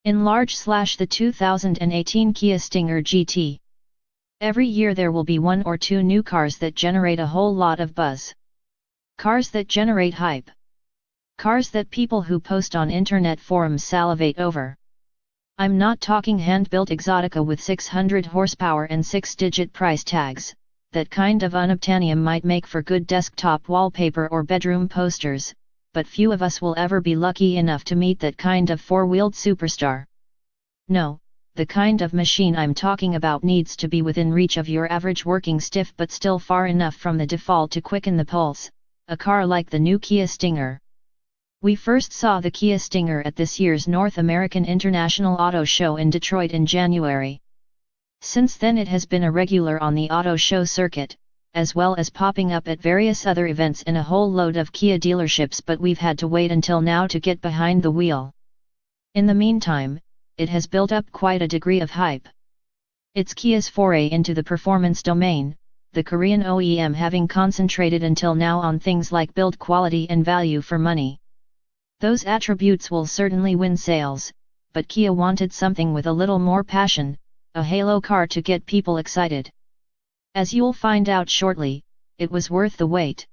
Enlarge / the 2018 Kia Stinger GT. Every year there will be one or two new cars that generate a whole lot of buzz. Cars that generate hype. Cars that people who post on internet forums salivate over. I'm not talking hand-built exotica with 600 horsepower and 6-digit price tags. That kind of unobtainium might make for good desktop wallpaper or bedroom posters, but few of us will ever be lucky enough to meet that kind of four-wheeled superstar. No, the kind of machine I'm talking about needs to be within reach of your average working stiff but still far enough from the default to quicken the pulse, a car like the new Kia Stinger. We first saw the Kia Stinger at this year's North American International Auto Show in Detroit in January. Since then it has been a regular on the auto show circuit, as well as popping up at various other events in a whole load of Kia dealerships, but we've had to wait until now to get behind the wheel. In the meantime, it has built up quite a degree of hype. It's Kia's foray into the performance domain, the Korean OEM having concentrated until now on things like build quality and value for money. Those attributes will certainly win sales, but Kia wanted something with a little more passion, a halo car to get people excited. As you'll find out shortly, it was worth the wait.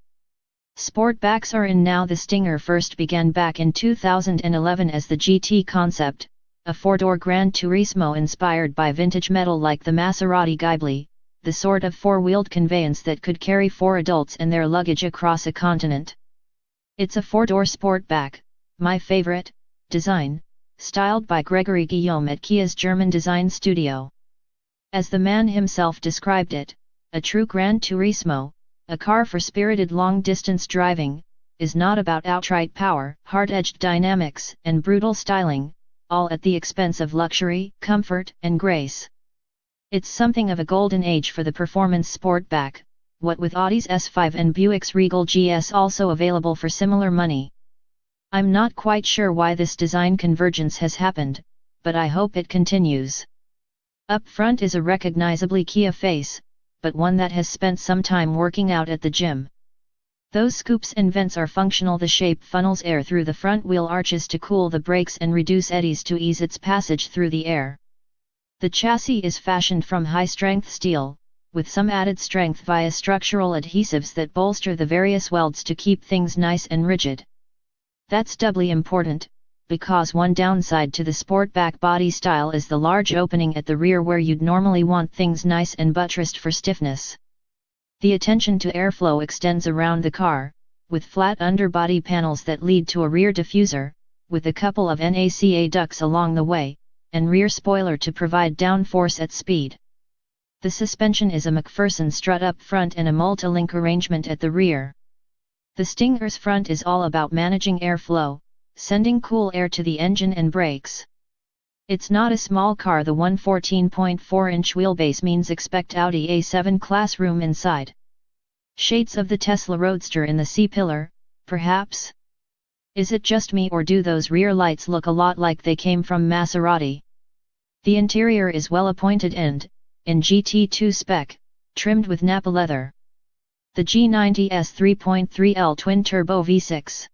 Sportbacks are in now. The Stinger first began back in 2011 as the GT concept, a four-door Gran Turismo inspired by vintage metal like the Maserati Ghibli, the sort of four-wheeled conveyance that could carry 4 adults and their luggage across a continent. It's a four-door sportback, my favorite, design, styled by Gregory Guillaume at Kia's German design studio. As the man himself described it, a true Gran Turismo, a car for spirited long-distance driving, is not about outright power, hard-edged dynamics, and brutal styling, all at the expense of luxury, comfort, and grace. It's something of a golden age for the performance sportback, what with Audi's S5 and Buick's Regal GS also available for similar money. I'm not quite sure why this design convergence has happened, but I hope it continues. Up front is a recognizably Kia face, but one that has spent some time working out at the gym. Those scoops and vents are functional. The shape funnels air through the front wheel arches to cool the brakes and reduce eddies to ease its passage through the air. The chassis is fashioned from high-strength steel, with some added strength via structural adhesives that bolster the various welds to keep things nice and rigid. That's doubly important, because one downside to the sportback body style is the large opening at the rear where you'd normally want things nice and buttressed for stiffness. The attention to airflow extends around the car, with flat underbody panels that lead to a rear diffuser, with a couple of NACA ducts along the way, and rear spoiler to provide downforce at speed. The suspension is a McPherson strut up front and a multi-link arrangement at the rear. The Stinger's front is all about managing airflow, sending cool air to the engine and brakes. It's not a small car. The 114.4-inch wheelbase means expect Audi A7 class room inside. Shades of the Tesla Roadster in the C-pillar, perhaps? Is it just me, or do those rear lights look a lot like they came from Maserati? The interior is well appointed and, in GT2 spec, trimmed with Nappa leather. The G90S 3.3L twin-turbo V6.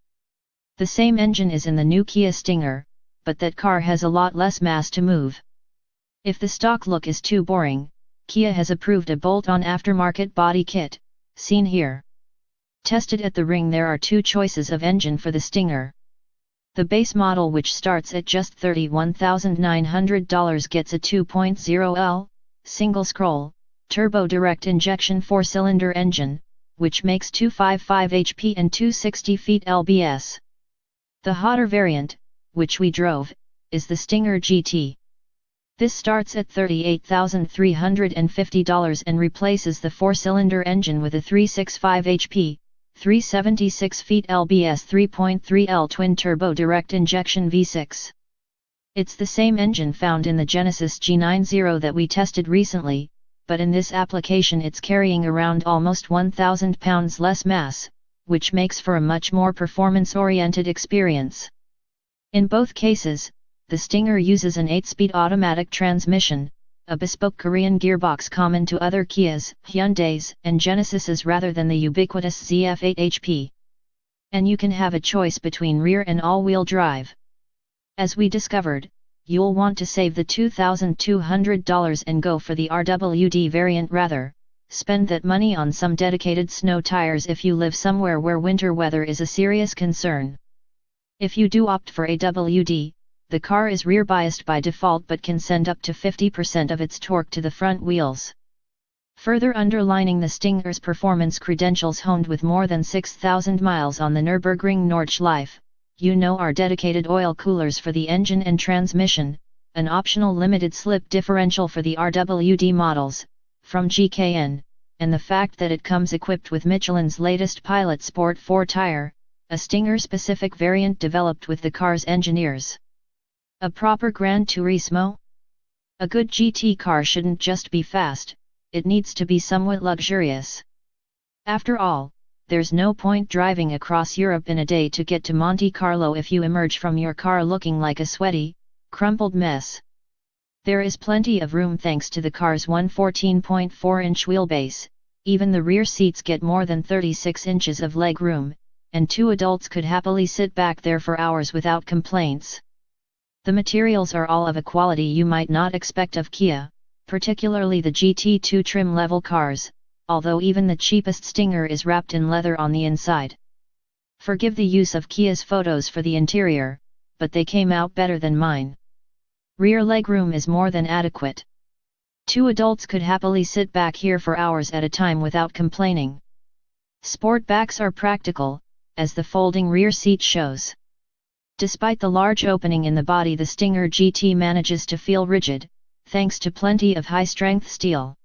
The same engine is in the new Kia Stinger, but that car has a lot less mass to move. If the stock look is too boring, Kia has approved a bolt-on aftermarket body kit, seen here. Tested at the ring, there are two choices of engine for the Stinger. The base model, which starts at just $31,900, gets a 2.0L, single-scroll, turbo direct injection 4-cylinder engine, which makes 255 HP and 260 feet lbs. The hotter variant, which we drove, is the Stinger GT. This starts at $38,350 and replaces the 4-cylinder engine with a 365 HP, 376 feet lbs 3.3L twin-turbo direct injection V6. It's the same engine found in the Genesis G90 that we tested recently, but in this application it's carrying around almost 1,000 pounds less mass, which makes for a much more performance-oriented experience. In both cases, the Stinger uses an 8-speed automatic transmission, a bespoke Korean gearbox common to other Kias, Hyundais, and Genesises rather than the ubiquitous ZF8 HP. And you can have a choice between rear and all-wheel drive. As we discovered, you'll want to save the $2,200 and go for the RWD variant rather. Spend that money on some dedicated snow tires if you live somewhere where winter weather is a serious concern. If you do opt for AWD, the car is rear biased by default but can send up to 50% of its torque to the front wheels. Further underlining the Stinger's performance credentials honed with more than 6,000 miles on the Nürburgring Nordschleife, you know our dedicated oil coolers for the engine and transmission, an optional limited slip differential for the RWD models, from GKN, and the fact that it comes equipped with Michelin's latest Pilot Sport 4 tire, a Stinger-specific variant developed with the car's engineers. A proper Gran Turismo? A good GT car shouldn't just be fast, it needs to be somewhat luxurious. After all, there's no point driving across Europe in a day to get to Monte Carlo if you emerge from your car looking like a sweaty, crumpled mess. There is plenty of room thanks to the car's 114.4-inch wheelbase, even the rear seats get more than 36 inches of leg room, and 2 adults could happily sit back there for hours without complaints. The materials are all of a quality you might not expect of Kia, particularly the GT2 trim level cars, although even the cheapest Stinger is wrapped in leather on the inside. Forgive the use of Kia's photos for the interior, but they came out better than mine. Rear legroom is more than adequate. 2 adults could happily sit back here for hours at a time without complaining. Sport backs are practical, as the folding rear seat shows. Despite the large opening in the body, the Stinger GT manages to feel rigid, thanks to plenty of high-strength steel.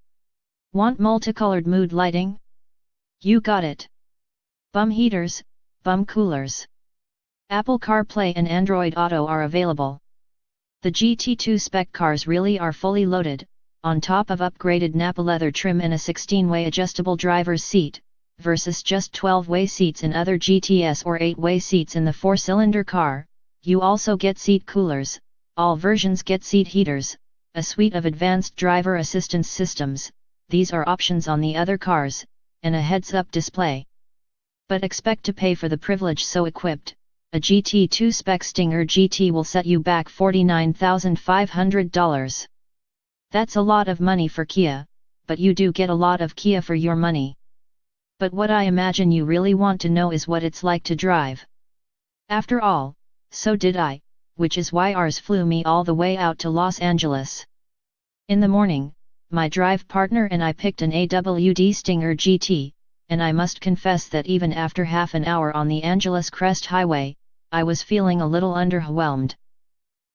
Want multicolored mood lighting? You got it. Bum heaters, bum coolers. Apple CarPlay and Android Auto are available. The GT2 spec cars really are fully loaded, on top of upgraded Nappa leather trim and a 16-way adjustable driver's seat, versus just 12-way seats in other GTS or 8-way seats in the 4-cylinder car. You also get seat coolers, all versions get seat heaters, a suite of advanced driver assistance systems, these are options on the other cars, and a heads-up display. But expect to pay for the privilege so equipped. A GT2 spec Stinger GT will set you back $49,500. That's a lot of money for Kia, but you do get a lot of Kia for your money. But what I imagine you really want to know is what it's like to drive. After all, so did I, which is why ours flew me all the way out to Los Angeles. In the morning, my drive partner and I picked an AWD Stinger GT, and I must confess that even after half an hour on the Angeles Crest Highway, I was feeling a little underwhelmed.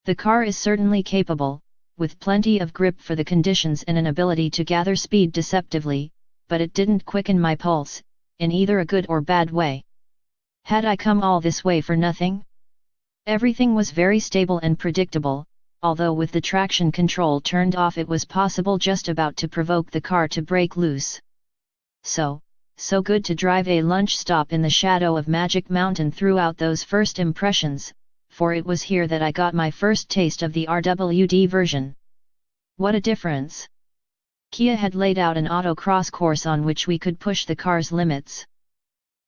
The car is certainly capable, with plenty of grip for the conditions and an ability to gather speed deceptively, but it didn't quicken my pulse, in either a good or bad way. Had I come all this way for nothing? Everything was very stable and predictable, although with the traction control turned off it was possible just about to provoke the car to break loose. So good to drive a lunch stop in the shadow of Magic Mountain throughout those first impressions, for it was here that I got my first taste of the RWD version. What a difference! Kia had laid out an autocross course on which we could push the car's limits.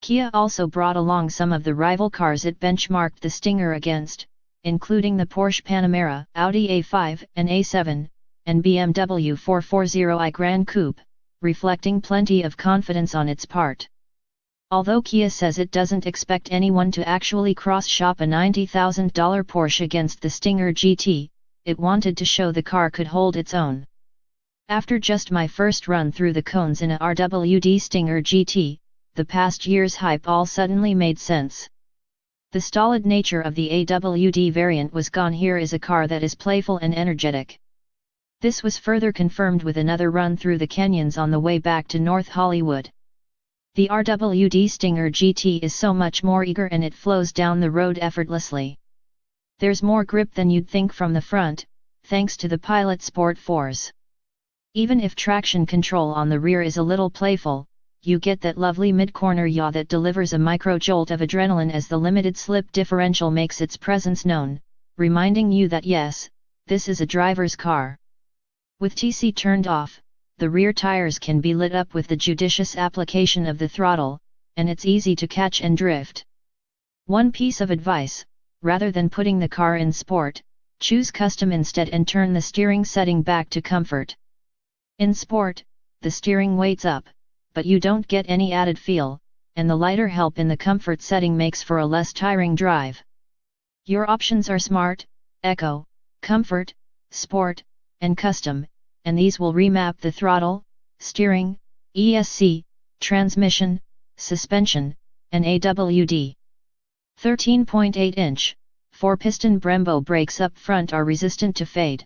Kia also brought along some of the rival cars it benchmarked the Stinger against, including the Porsche Panamera, Audi A5 and A7, and BMW 440i Gran Coupe, reflecting plenty of confidence on its part. Although Kia says it doesn't expect anyone to actually cross-shop a $90,000 Porsche against the Stinger GT, it wanted to show the car could hold its own. After just my first run through the cones in a RWD Stinger GT, the past year's hype all suddenly made sense. The stolid nature of the AWD variant was gone. Here is a car that is playful and energetic. This was further confirmed with another run through the canyons on the way back to North Hollywood. The RWD Stinger GT is so much more eager and it flows down the road effortlessly. There's more grip than you'd think from the front, thanks to the Pilot Sport 4s. Even if traction control on the rear is a little playful, you get that lovely mid-corner yaw that delivers a micro-jolt of adrenaline as the limited slip differential makes its presence known, reminding you that yes, this is a driver's car. With TC turned off, the rear tires can be lit up with the judicious application of the throttle, and it's easy to catch and drift. One piece of advice: rather than putting the car in sport, Choose Custom instead and turn the steering setting back to Comfort. In Sport, the steering weights up, but you don't get any added feel, and the lighter help in the Comfort setting makes for a less tiring drive. Your options are Smart, Eco, Comfort, Sport, and Custom, and these will remap the throttle, steering, ESC, transmission, suspension, and AWD. 13.8-inch, 4-piston Brembo brakes up front are resistant to fade.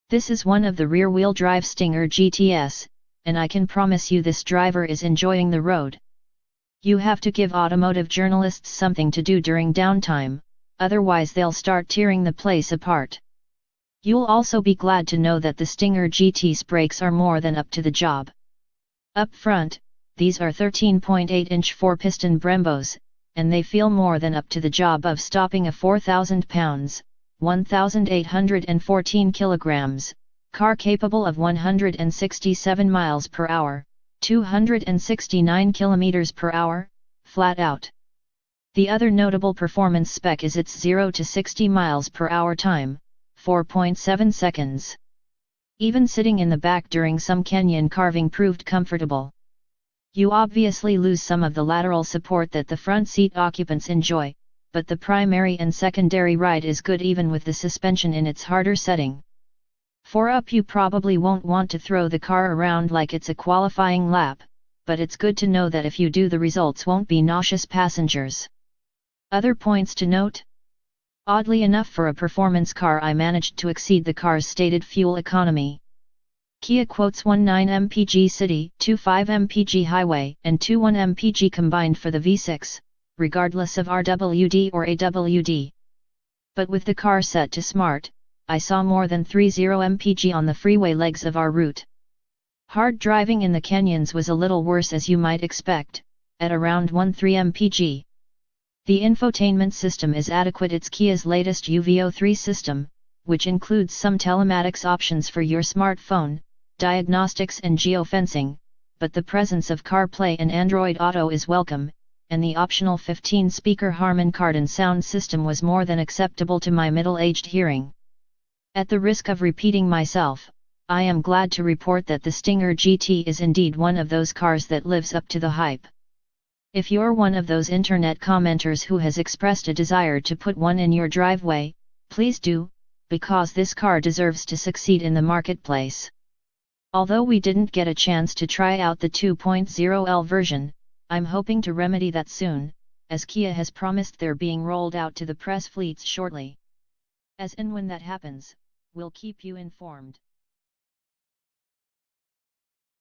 This is one of the rear-wheel drive Stinger GTS, and I can promise you this driver is enjoying the road. You have to give automotive journalists something to do during downtime, otherwise they'll start tearing the place apart. You'll also be glad to know that the Stinger GT's brakes are more than up to the job. Up front, these are 13.8-inch 4-piston Brembos, and they feel more than up to the job of stopping a 4,000 pounds, 1,814 kilograms, car capable of 167 miles per hour, 269 kilometers per hour, flat out. The other notable performance spec is its 0 to 60 miles per hour time, 4.7 seconds. Even sitting in the back during some canyon carving proved comfortable. You obviously lose some of the lateral support that the front seat occupants enjoy, but the primary and secondary ride is good even with the suspension in its harder setting. For up, you probably won't want to throw the car around like it's a qualifying lap, but it's good to know that if you do, the results won't be nauseous passengers. Other points to note? Oddly enough, for a performance car, I managed to exceed the car's stated fuel economy. Kia quotes 19 mpg city, 25 mpg highway, and 21 mpg combined for the V6, regardless of RWD or AWD. But with the car set to Smart, I saw more than 30 mpg on the freeway legs of our route. Hard driving in the canyons was a little worse, as you might expect, at around 13 mpg. The infotainment system is adequate. It's Kia's latest UVO 3 system, which includes some telematics options for your smartphone, diagnostics and geofencing, but the presence of CarPlay and Android Auto is welcome, and the optional 15-speaker Harman Kardon sound system was more than acceptable to my middle-aged hearing. At the risk of repeating myself, I am glad to report that the Stinger GT is indeed one of those cars that lives up to the hype. If you're one of those internet commenters who has expressed a desire to put one in your driveway, please do, because this car deserves to succeed in the marketplace. Although we didn't get a chance to try out the 2.0L version, I'm hoping to remedy that soon, as Kia has promised they're being rolled out to the press fleets shortly. As and when that happens, we'll keep you informed.